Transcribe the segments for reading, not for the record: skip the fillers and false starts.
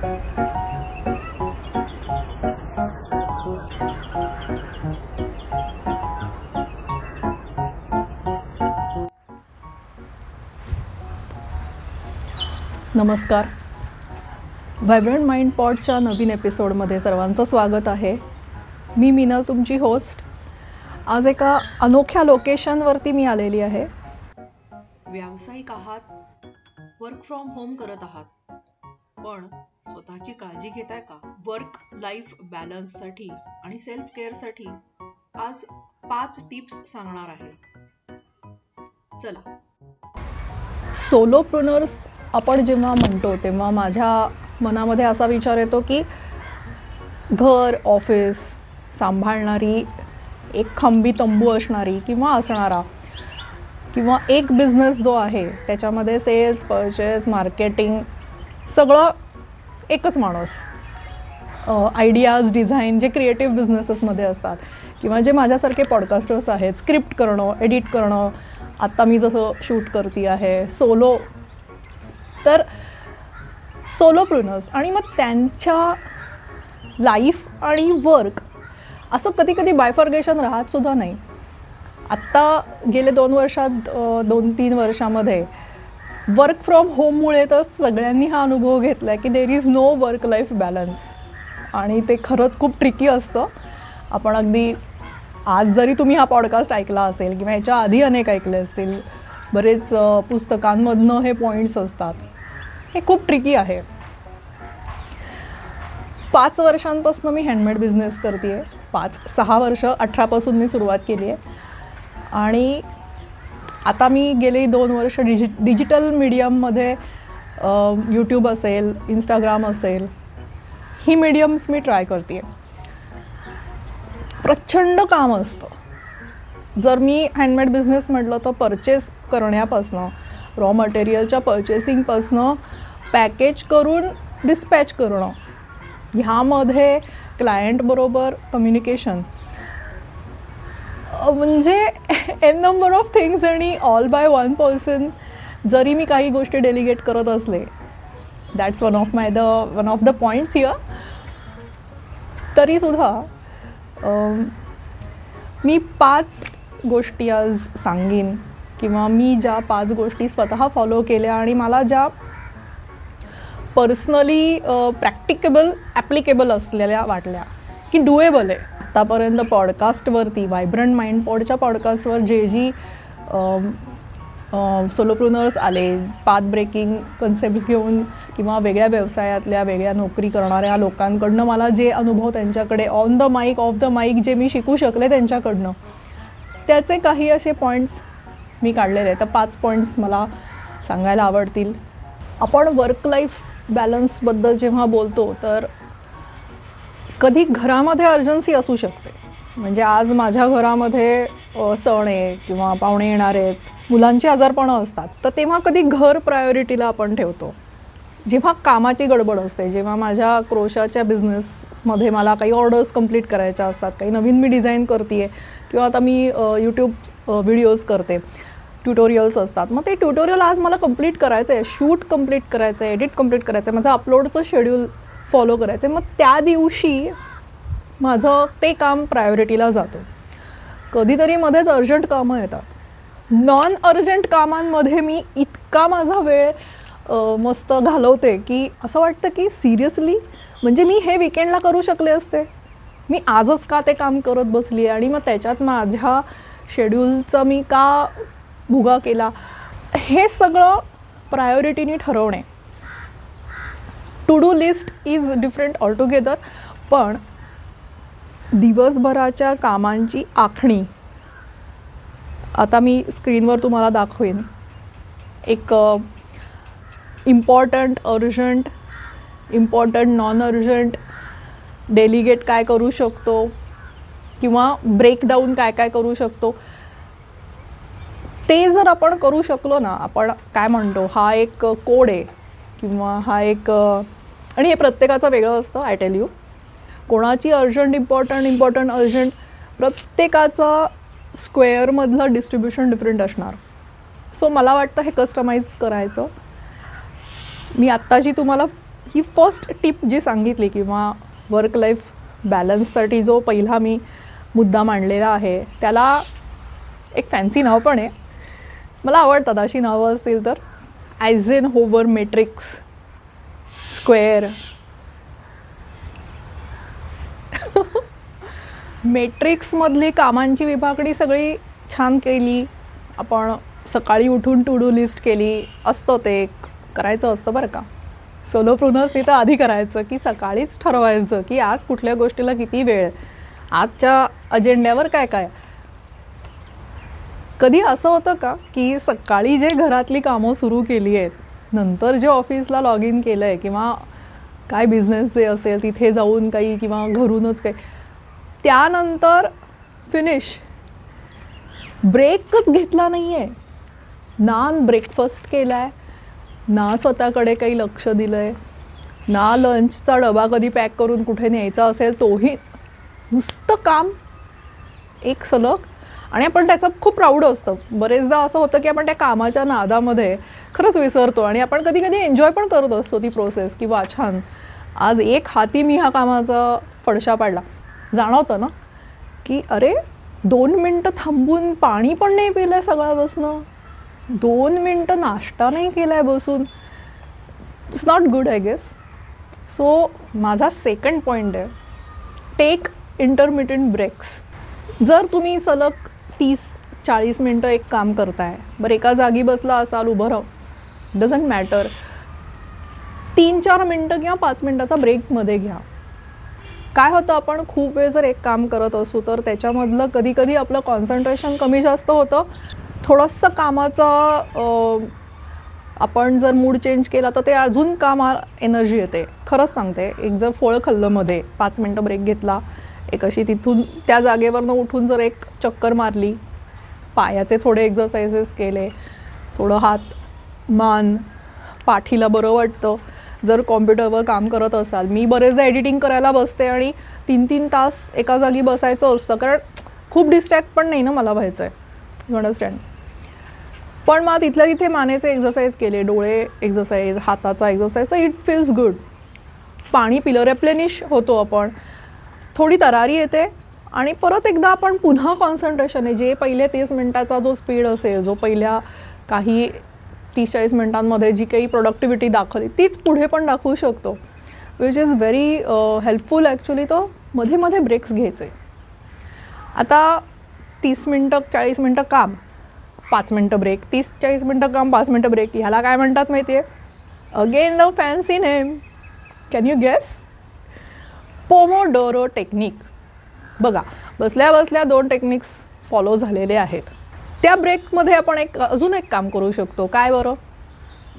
नमस्कार. Vibrant mind पॉडच्या नवीन एपिसोडमध्ये सर्वांचं स्वागत आहे. मी मीना, तुमची होस्ट. आज एका अनोख्या लोकेशनवरती मी आलेली आहे. व्यावसायिक आहात, वर्क फ्रॉम होम करत आहात, पण स्वतःची काळजी घेताय का? वर्क लाईफ बॅलन्ससाठी आणि सेल्फ केअरसाठी आज 5 टिप्स सांगणार आहे. चला. सोलोप्reneurs आपण जेव्हा म्हणतो तेव्हा माझ्या मनामध्ये असा विचार येतो की घर, ऑफिस सांभाळणारी, एक खंबी तंबू असणारी किंवा असणारा, किंवा एक बिझनेस जो आहे त्याच्यामध्ये सेल्स, परचेस, मार्केटिंग सगळं एकच माणूस. आयडियाज, डिझाईन जे क्रिएटिव्ह बिझनेसेसमध्ये असतात, किंवा जे माझ्यासारखे पॉडकास्टर्स आहेत, स्क्रिप्ट करणं, एडिट करणं, आत्ता मी जसं शूट करते आहे सोलो. तर सोलोप्reneurs आणि मग त्यांच्या लाईफ आणि वर्क असं कधी कधी बायफर्गेशन राहतसुद्धा नाही. आत्ता गेले 2-3 वर्षामध्ये वर्क फ्रॉम होममुळे तर सगळ्यांनी हा अनुभव घेतला आहे की there is no work life balance. आणि ते खरंच खूप ट्रिकी असतं. आपण अगदी आज जरी तुम्ही हा पॉडकास्ट ऐकला असेल किंवा ह्याच्या आधी अनेक ऐकले असतील, बरेच पुस्तकांमधनं हे पॉईंट्स असतात. हे खूप ट्रिकी आहे. 5 वर्षांपासून मी हँडमेड बिझनेस करते आहे. 5-6 वर्ष, 18पासून मी सुरुवात केली आहे. आणि आता मी गेली 2 वर्ष डिजिटल मीडियममध्ये, यूट्यूब असेल, इंस्टाग्राम असेल, ही मीडियम्स मी ट्राय करते आहे. प्रचंड काम असतं. जर मी हँडमेड बिझनेस म्हटलं तर परचेस करण्यापासनं, रॉ मटेरियलच्या पर्चेसिंगपासनं पॅकेज करून डिस्पॅच करणं, ह्यामध्ये क्लायंटबरोबर कम्युनिकेशन, म्हणजे एन नंबर ऑफ थिंग्स, आणि ऑल बाय वन पर्सन. जरी मी काही गोष्टी डेलिगेट करत असले, that's one of the points here, तरीसुद्धा मी 5 गोष्टी आज सांगेन, किंवा मी ज्या 5 गोष्टी स्वतः फॉलो केल्या आणि मला ज्या पर्सनली प्रॅक्टिकेबल, ॲप्लिकेबल असलेल्या वाटल्या, की डुएबल आहे. आतापर्यंत पॉडकास्टवरती, व्हायब्रंट माइंड पॉडच्या पॉडकास्टवर जी सोलोप्reneurs आले, पाथ ब्रेकिंग कन्सेप्ट्स घेऊन, किंवा वेगळ्या व्यवसायातल्या, वेगळ्या नोकरी करणाऱ्या लोकांकडनं मला जे अनुभव, त्यांच्याकडे on the mic, off the mic जे मी शिकू शकले त्यांच्याकडनं, त्याचे काही असे पॉईंट्स मी काढलेले आहेत. तर 5 पॉईंट्स मला सांगायला आवडतील. आपण वर्क लाईफ बॅलन्सबद्दल जेव्हा बोलतो तर कधी घरामध्ये अर्जन्सी असू शकते. म्हणजे आज माझ्या घरामध्ये सण आहे किंवा पाहुणे येणार आहेत, मुलांची आजारपणं असतात, तर तेव्हा कधी घर प्रायोरिटीला आपण ठेवतो. जेव्हा कामाची गडबड असते, जेव्हा माझ्या क्रोशाच्या बिझनेसमध्ये मला काही ऑर्डर्स कंप्लीट करायच्या असतात, काही नवीन मी डिझाईन करते आहे, किंवा आता मी यूट्यूब व्हिडिओज करते, ट्युटोरियल्स असतात, मग ते ट्युटोरियल आज मला कंप्लीट करायचं आहे, शूट कंप्लीट करायचं आहे, एडिट कंप्लीट करायचं आहे, माझं अपलोडचं शेड्यूल फॉलो करायचं आहे, मग त्या दिवशी माझं ते काम प्रायोरिटीला जातं. कधीतरी मध्येच अर्जंट कामं येतात. नॉन अर्जंट कामांमध्ये मी इतका माझा वेळ मस्त घालवते की असं वाटतं की सिरियसली, म्हणजे मी हे विकेंडला करू शकले असते, मी आजच का ते काम करत बसली आहे, आणि मग त्याच्यात माझ्या शेड्यूलचा मी का भुगा केला. हे सगळं प्रायोरिटीनी ठरवणे. To do list is different altogether, पण दिवसभराच्या कामांची आखणी आता मी स्क्रीनवर तुम्हाला दाखवेन. एक important, urgent, important, non urgent, delegate काय करू शकतो, किंवा ब्रेकडाऊन काय काय करू शकतो, ते जर आपण करू शकलो ना, आपण काय म्हणतो, हा एक कोड आहे, किंवा हा एक, आणि हे प्रत्येकाचं वेगळं असतं. आय टेल यू, कोणाची अर्जंट इम्पॉर्टंट, इम्पॉर्टंट अर्जंट, प्रत्येकाचा स्क्वेअरमधलं डिस्ट्रीब्युशन डिफरंट असणार. सो मला वाटतं हे कस्टमाइज करायचं. मी आत्ता जी तुम्हाला ही फर्स्ट टिप जी सांगितली किंवा वर्क लाईफ बॅलन्ससाठी जो पहिला मी मुद्दा मांडलेला आहे त्याला एक फॅन्सी नाव पण आहे. मला आवडतात अशी नावं असतील तर. आयझेनहोवर मॅट्रिक्स, स्क्वेअर. मॅट्रिक्समधली कामांची विभागणी सगळी छान केली आपण. सकाळी उठून टू डू लिस्ट केली असतं, ते करायचं असतं बरं का. सोलोप्रुनर्सनी तर आधी करायचं की सकाळीच ठरवायचं की आज कुठल्या गोष्टीला किती वेळ, आजच्या अजेंड्यावर काय काय. कधी असं होतं का की सकाळी जे घरातली कामं सुरू केली आहेत, नंतर जे ऑफिसला लॉग इन केलं आहे किंवा काय बिझनेस जे असेल तिथे जाऊन काही किंवा घरूनच काही, त्यानंतर फिनिश, ब्रेकच घेतला नाही आहे. ना ब्रेकफास्ट केला आहे, ना स्वतःकडे काही लक्ष दिलं आहे, ना लंचचा डबा कधी पॅक करून कुठे न्यायचा असेल तोही, नुसतं काम एक सलग. आणि आपण त्याचं खूप प्राऊड असतं. बरेचदा असं होतं की आपण त्या कामाच्या नादामध्ये खरंच विसरतो आणि आपण कधी कधी एन्जॉय पण करत असतो ती प्रोसेस की वा छान आज एक हाती मी ह्या कामाचा फडशा पाडला. जाणवतं ना की अरे 2 मिनटं थांबून पाणी पण नाही पिलं आहे सगळ्यापासनं, 2 मिनटं नाश्ता नाही केला आहे बसून. It's not good I guess. So माझा सेकंड पॉईंट आहे, टेक इंटरमिटंट ब्रेक्स. जर तुम्ही सलग 30-40 मिनटं एक काम करताय, बरं एका जागी बसला असाल, उभं राहू, डझंट मॅटर, 3-4 मिनटं किंवा 5 मिनटाचा ब्रेकमध्ये घ्या. काय होतं, आपण खूप वेळ जर एक काम करत असू तर त्याच्यामधलं कधी कधी आपलं कॉन्सन्ट्रेशन कमी जास्त होतं. थोडंसं कामाचं आपण जर मूड चेंज केला तर ते अजून एनर्जी येते. खरंच सांगते, एक जर फळ खाल्लं मध्ये 5 मिनटं ब्रेक घेतला, एक अशी तिथून त्या जागेवरनं उठून जर एक चक्कर मारली, पायाचे थोडे एक्सरसाइजेस केले, थोडं हात मान पाठीला बरं वाटतं. जर कॉम्प्युटरवर काम करत असाल, मी बरेचदा एडिटिंग करायला बसते आणि 3-3 तास एका जागी बसायचं असतं, कारण खूप डिस्ट्रॅक्ट पण नाही ना मला व्हायचं आहे, यू अंडरस्टँड. पण मग तिथल्या तिथे मानेचे एक्सरसाइज केले, डोळे एक्सरसाइज, हाताचा एक्सरसाइज, तर इट फील्स गुड. पाणी पिलं, रेप्लेनिश होतो आपण, थोडी तरारी येते आणि परत एकदा आपण पुन्हा कॉन्सन्ट्रेशन आहे, जे पहिले 30 मिनटाचा जो स्पीड असेल, जो पहिल्या काही 30-40 मिनटांमध्ये जी काही प्रोडक्टिव्हिटी दाखवली तीच पुढे पण दाखवू शकतो, which is very helpful actually. तो मध्ये मध्ये ब्रेक्स घ्यायचे. आता 30 मिनटं 40 मिनटं काम, 5 मिनटं ब्रेक, 30-40 मिनटं काम, 5 मिनटं ब्रेक, ह्याला काय म्हणतात माहिती आहे? Again the fancy name, can you guess? Pomodoro technique. बघा, बसल्या बसल्या 2 टेक्निक्स फॉलो झालेले आहेत. त्या ब्रेकमध्ये आपण अजून एक काम करू शकतो. काय बरं?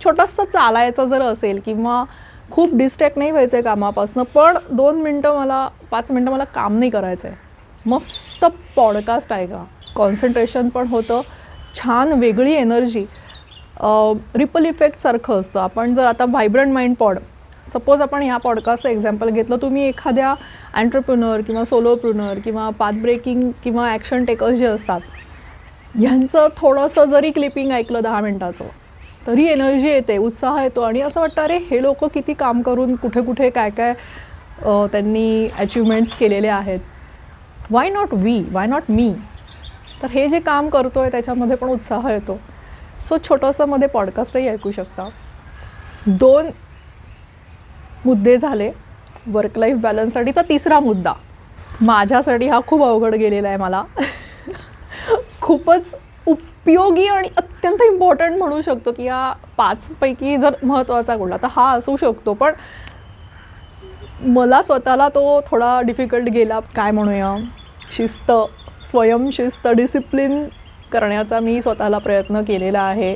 छोटंसं चालायचं जर असेल किंवा खूप डिस्ट्रॅक्ट नाही व्हायचं आहे कामापासून, पण 2 मिनटं मला 5 मिनटं मला काम नाही करायचं आहे, मस्त पॉडकास्ट आहे का, कॉन्सन्ट्रेशन पण होतं, छान वेगळी एनर्जी, रिपल इफेक्टसारखं असतं. आपण जर आता व्हायब्रंट माइंड पॉड, सपोज आपण ह्या पॉडकास्टचं एक्झाम्पल घेतलं, तुम्ही एखाद्या एंटरप्रेन्युअर किंवा सोलोप्रुनर किंवा पाथ ब्रेकिंग किंवा ॲक्शन टेकर्स जे असतात, ह्यांचं थोडंसं जरी क्लिपिंग ऐकलं 10 मिनटाचं तरी एनर्जी येते, उत्साह येतो आणि असं वाटतं अरे हे लोक किती काम करून कुठे कुठे काय काय त्यांनी अचिव्हमेंट्स केलेले आहेत, वाय नॉट मी. तर हे जे काम करतो आहे त्याच्यामध्ये पण उत्साह येतो. सो छोटंसं मध्ये पॉडकास्टही ऐकू शकता. 2 मुद्दे झाले वर्क लाईफ बॅलन्ससाठीचा. तिसरा मुद्दा माझ्यासाठी हा खूप अवघड गेलेला आहे, मला खूपच उपयोगी आणि अत्यंत इम्पॉर्टंट म्हणू शकतो की या 5 पैकी जर महत्त्वाचा कुठला तर हा असू शकतो, पण मला स्वतःला तो थोडा डिफिकल्ट गेला. काय म्हणूया, शिस्त, स्वयंशिस्त, डिसिप्लिन करण्याचा मी स्वतःला प्रयत्न केलेला आहे.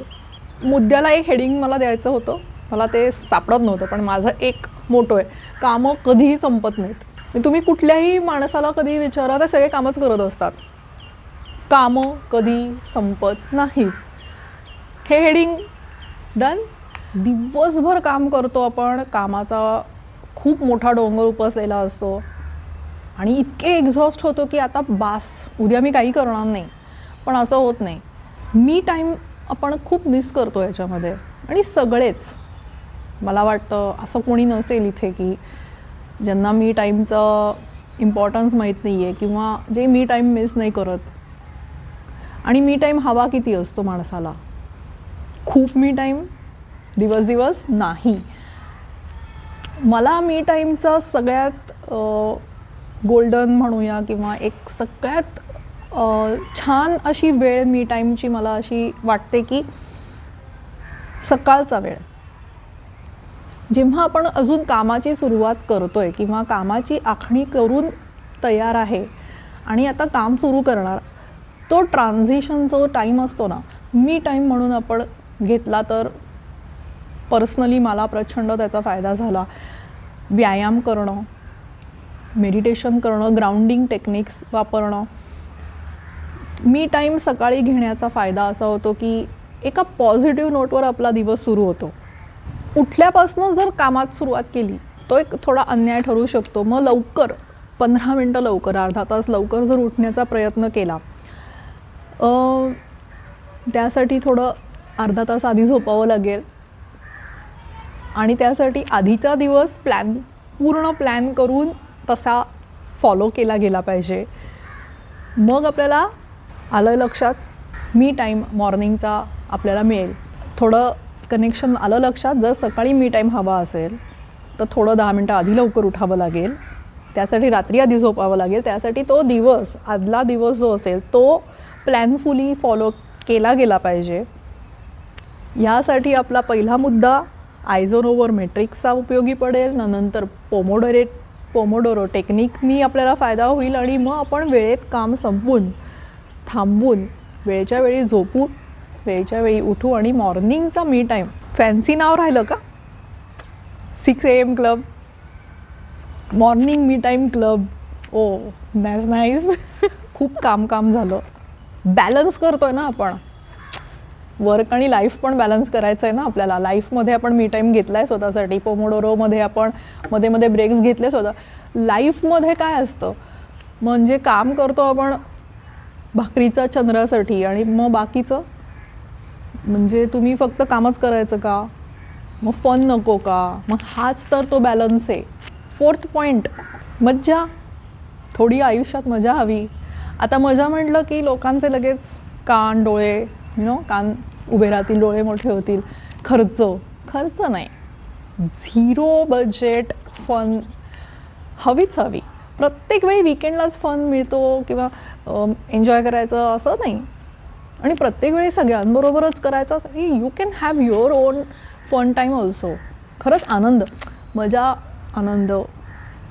मुद्द्याला एक हेडिंग मला द्यायचं होतं, मला ते सापडत नव्हतं, पण माझं एक मोटो आहे, कामं कधीही संपत नाहीत. तुम्ही कुठल्याही माणसाला कधी विचारा, ते सगळे कामच करत असतात, कामं कधी संपत नाही. हे हेडिंग डन. दिवसभर काम करतो आपण, कामाचा खूप मोठा डोंगर उपसलेला असतो आणि इतके एक्झॉस्ट होतो की आता बास, उद्या मी काही करणार नाही. पण असं होत नाही. मी टाईम आपण खूप मिस करतो याच्यामध्ये आणि सगळेच मला वाटतं असं कोणी नसेल इथे की ज्यांना मी टाईमचं इम्पॉर्टन्स माहीत नाही आहे किंवा जे मी टाईम मिस नाही करत. आणि मी टाईम हवा किती असतो माणसाला? खूप मी टाईम, दिवस नाही. मला मी टाईमचा सगळ्यात गोल्डन म्हणूया किंवा एक सगळ्यात छान अशी वेळ मी टाईमची मला अशी वाटते की सकाळचा वेळ. जेव्हा आपण अजून कामाची सुरुवात करतोय किंवा कामाची आखणी करून तयार आहे आणि आता काम सुरू करणार, तो ट्रान्झिशन जो टाईम असतो ना, मी टाईम म्हणून आपण घेतला तर पर्सनली मला प्रचंड त्याचा फायदा झाला. व्यायाम करणं, मेडिटेशन करणं, ग्राउंडिंग टेक्निक्स वापरणं. मी टाईम सकाळी घेण्याचा फायदा असा होतो की एका पॉझिटिव्ह नोटवर आपला दिवस सुरू होतो. उठल्यापासून जर कामात सुरुवात केली तो एक थोडा अन्याय ठरू शकतो. मग लवकर 15 मिनटं लवकर, अर्धा तास लवकर जर उठण्याचा प्रयत्न केला, त्यासाठी थोडं अर्धा तास आधी झोपावं लागेल आणि त्यासाठी आधीचा दिवस पूर्ण प्लॅन करून तसा फॉलो केला गेला पाहिजे. मग आपल्याला आलं लक्षात मी टाईम मॉर्निंगचा आपल्याला मिळेल. थोडं कनेक्शन आलं लक्षात. जर सकाळी मी टाईम हवा असेल तर थोडं 10 मिनटं आधी लवकर उठावं लागेल, त्यासाठी रात्री आधी झोपावं लागेल. त्यासाठी तो दिवस, आदला दिवस जो असेल तो प्लॅनफुली फॉलो केला गेला पाहिजे. यासाठी आपला पहिला मुद्दा आयझोनोवर मॅट्रिक्सचा उपयोगी पडेल. नंतर पोमोडोरो टेक्निकनी आपल्याला फायदा होईल आणि मग आपण वेळेत काम संपवून थांबवून वेळच्या वेळी झोपू, वेळच्या वेळी उठू आणि मॉर्निंगचा मी टाईम, फॅन्सी नाव राहिलं का, 6 AM club, morning me time club. O that's nice. खूप काम झालं. बॅलन्स करतोय ना आपण, वर्क आणि लाईफ पण बॅलन्स करायचं आहे ना आपल्याला. लाईफमध्ये आपण मी टाईम घेतला आहे स्वतःसाठी, पोमोडोरोमध्ये आपण मध्ये ब्रेक्स घेतले स्वतः. लाईफमध्ये काय असतं, म्हणजे काम करतो आपण भाकरीचा चंद्रासाठी आणि मग बाकीचं म्हणजे तुम्ही फक्त कामच करायचं का, मग फन नको का? मग हाच तर तो बॅलन्स आहे. 4th पॉईंट, मज्जा. थोडी आयुष्यात मजा हवी. आता मजा म्हटलं की लोकांचे लगेच कान, डोळे, कान उभे राहतील, डोळे मोठे होतील. खर्च नाही, 0 बजेट फन हवीच हवी. प्रत्येक वेळी विकेंडलाच फन मिळतो किंवा एन्जॉय करायचं असं नाही, आणि प्रत्येक वेळी सगळ्यांबरोबरच करायचं असं. You can have your own fun time also. खरंच आनंद, मजा, आनंद,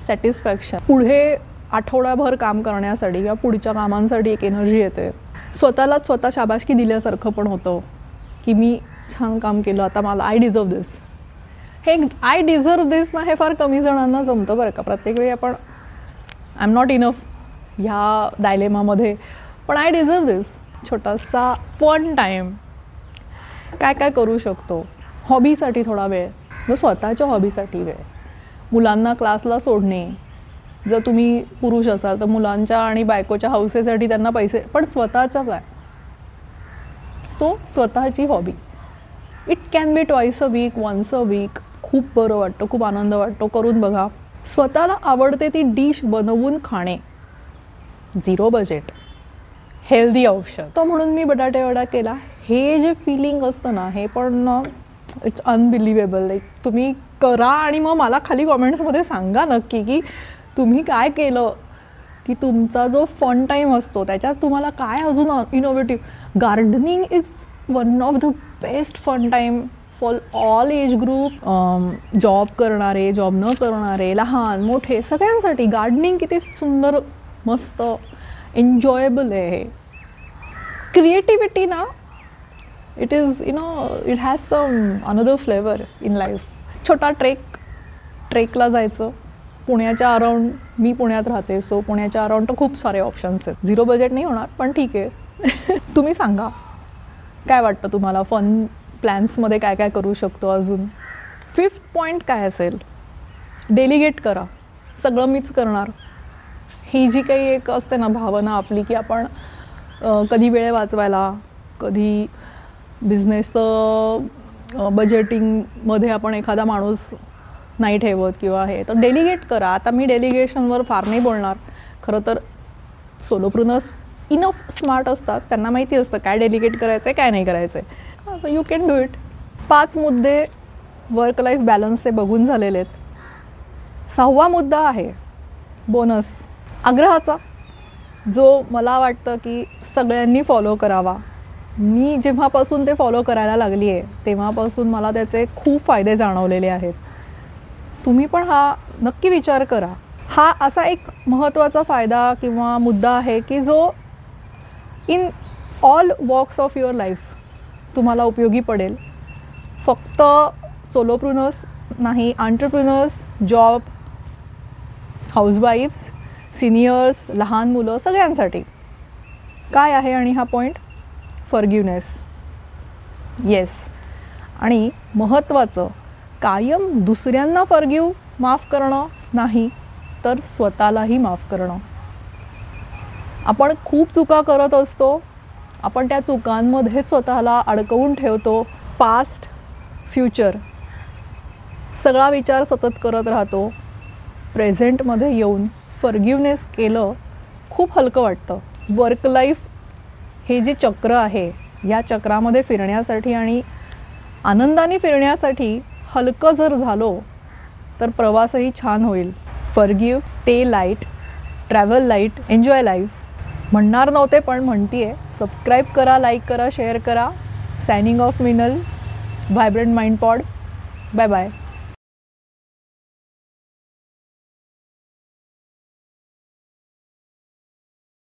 सॅटिस्फॅक्शन. पुढे आठवड्याभर काम करण्यासाठी किंवा पुढच्या कामांसाठी एक एनर्जी येते. स्वतःलाच स्वतः शाबासकी दिल्यासारखं पण होतं की मी छान काम केलं, आता मला आय डिझर्व दिस. हे आय डिझर्व दिस ना, हे फार कमी जणांना जमतं बरं का. प्रत्येक वेळी आपण आय एम नॉट इनफ ह्या डायलेमामध्ये, पण आय डिझर्व दिस. छोटासा फन टाईम. काय करू शकतो, हॉबीसाठी थोडा वेळ, मग स्वतःच्या हॉबीसाठी वेळ. मुलांना क्लासला सोडणे, जर तुम्ही पुरुष असाल तर मुलांच्या आणि बायकोच्या हौसेसाठी त्यांना पैसे, पण स्वतःचं काय. सो स्वतःची hobby, it can be twice a week, once a week. खूप बरं वाटतं, खूप आनंद वाटतो. करून बघा. स्वतःला आवडते ती डिश बनवून खाणे, 0 बजेट, हेल्दी औषध. तो म्हणून मी बटाटे वडा केला. हे जे फिलिंग असतं ना, हे पण इट्स अनबिलिव्हेबल. लाईक तुम्ही करा आणि मग मला खाली कॉमेंट्समध्ये सांगा नक्की की तुम्ही काय केलं, की तुमचा जो फन टाईम असतो त्याच्यात तुम्हाला काय अजून innovative. Gardening is one of the best fun time for all age group. Job करणारे, जॉब न करणारे, लहान मोठे सगळ्यांसाठी गार्डनिंग किती सुंदर, मस्त, एन्जॉयबल आहे. क्रिएटिव्हिटी ना, it is it has some another flavour in life. छोटा ट्रेकला जायचं. पुण्याच्या अराउंड, मी पुण्यात राहते, सो पुण्याच्या अराउंड तर खूप सारे ऑप्शन्स आहेत. 0 बजेट नाही होणार, पण ठीक आहे. तुम्ही सांगा काय वाटतं तुम्हाला, फन प्लॅन्समध्ये काय करू शकतो अजून. 5th पॉईंट काय असेल, डेलिगेट करा. सगळं मीच करणार, ही जी काही एक असते ना भावना आपली, की आपण कधी वेळ वाचवायला, कधी बिझनेसचं बजेटिंगमध्ये आपण एखादा माणूस नाही ठेवत किंवा हे, तर डेलिगेट करा. आता मी डेलिगेशनवर फार नाही बोलणार. खरं तर सोलोप्रुनर्स इनफ स्मार्ट असतात, त्यांना माहिती असतं काय डेलिगेट करायचं आहे काय नाही करायचं आहे. You can do it. 5 मुद्दे वर्क लाईफ बॅलन्सचे बघून झालेले आहेत. 6वा मुद्दा आहे बोनस, आग्रहाचा, जो मला वाटतं की सगळ्यांनी फॉलो करावा. मी जेव्हापासून ते फॉलो करायला लागली आहे तेव्हापासून मला त्याचे खूप फायदे जाणवलेले आहेत. तुम्ही पण हा नक्की विचार करा. हा असा एक महत्त्वाचा फायदा किंवा मुद्दा आहे की जो in all walks of your life तुम्हाला उपयोगी पडेल. फक्त सोलोप्रुनर्स नाही, एंटरप्रेन्युअर्स, जॉब, हाऊसवाईफ्स, सिनियर्स, लहान मुलं, सगळ्यांसाठी. काय आहे आणि हा पॉईंट? फॉरगिव्हनेस. येस. आणि महत्त्वाचं, कायम दुसऱ्यांना माफ करणं नाही, तर स्वतःलाही माफ करणं. आपण खूप चुका करत असतो, आपण त्या चुकांमध्येच स्वतःला अडकवून ठेवतो. पास्ट, फ्युचर सगळा विचार सतत करत राहतो. प्रेझेंटमध्ये येऊन फॉरगिव्हनेस केलं खूप हलकं वाटतं. वर्क लाईफ हे जे चक्र आहे, या चक्रामध्ये फिरण्यासाठी आणि आनंदाने फिरण्यासाठी हलकं जर झालो तर प्रवासही छान होईल. Forgive, stay light, travel light, enjoy life. म्हणणार नव्हते पण म्हणतीये. सबस्क्राईब करा, लाईक करा, शेअर करा. Signing off Minal, vibrant mind pod. Bye bye.